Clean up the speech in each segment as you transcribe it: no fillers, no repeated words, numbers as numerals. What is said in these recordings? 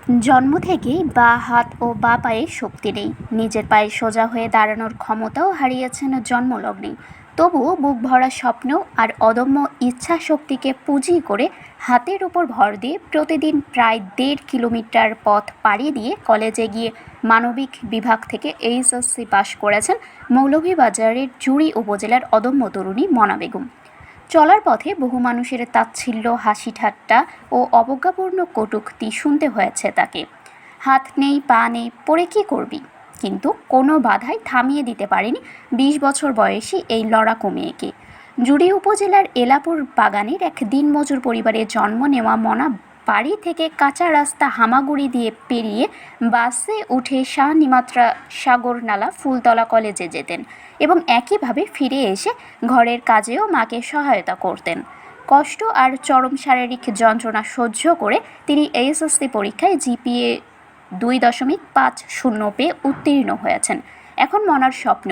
জন্ম থেকেই বাঁ হাত ও বাঁ পায়ে শক্তি নেই, নিজের পায়ে সোজা হয়ে দাঁড়ানোর ক্ষমতাও হারিয়েছেন জন্মলগ্নেই। তবুও বুক ভরা স্বপ্ন আর অদম্য ইচ্ছা শক্তিকে পুঁজি করে হাতের উপর ভর দিয়ে প্রতিদিন প্রায় 1.5 কিলোমিটার পথ পাড়ি দিয়ে কলেজে গিয়ে মানবিক বিভাগ থেকে এইচএসসি পাশ করেছেন মৌলভীবাজারের জুড়ি উপজেলার অদম্য তরুণী মনা বেগম। চলার পথে বহু মানুষের তাচ্ছিল্য, হাসি ঠাট্টা ও অবজ্ঞাপূর্ণ কটূক্তি শুনতে হয়েছে তাকে। হাত নেই, পা নেই, পড়ে কী করবি? কিন্তু কোনো বাধাই থামিয়ে দিতে পারেনি 20 বছর বয়সী এই লড়াকু মেয়েকে। জুড়ি উপজেলার এলাপুর বাগানের এক দিনমজুর পরিবারে জন্ম নেওয়া মনা বাড়ি থেকে কাঁচা রাস্তা হামাগুড়ি দিয়ে পেরিয়ে বাসে উঠে শাহ নিমাত্রা সাগরনালা ফুলতলা কলেজে যেতেন এবং একইভাবে ফিরে এসে ঘরের কাজেও মাকে সহায়তা করতেন। কষ্ট আর চরম শারীরিক যন্ত্রণা সহ্য করে তিনি এইচএসসি পরীক্ষায় জিপিএ 2.50 পেয়ে উত্তীর্ণ হয়েছেন। এখন মনার স্বপ্ন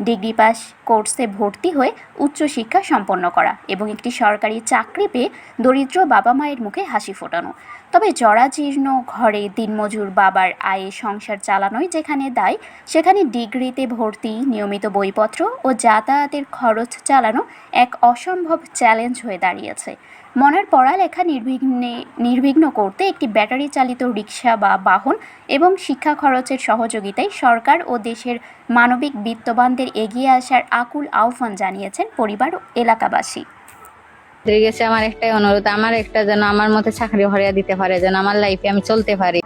ডিগ্রি পাস কোর্সে ভর্তি হয়ে উচ্চশিক্ষা সম্পন্ন করা এবং একটি সরকারি চাকরি পেয়ে দরিদ্র বাবা মায়ের মুখে হাসি ফোটানো। তবে জরাজীর্ণ ঘরে দিনমজুর বাবার আয়ে সংসার চালানোই যেখানে দায়, সেখানে ডিগ্রিতে ভর্তি, নিয়মিত বইপত্র ও যাতায়াতের খরচ চালানো এক অসম্ভব চ্যালেঞ্জ হয়ে দাঁড়িয়েছে। মনার পড়ালেখা নির্বিঘ্ন করতে একটি ব্যাটারি চালিত রিক্সা বা বাহন এবং শিক্ষা খরচের সহযোগিতায় সরকার ও দেশের মানবিক বিত্তবানদের এগিয়ে আসার আকুল আহ্বান জানিয়েছেন পরিবার ও এলাকাবাসী। গেছে আমার একটাই অনুরোধ, আমার একটা যেন আমার মতো চাকরি হরিয়া দিতে পারে, যেন আমার লাইফে আমি চলতে পারি।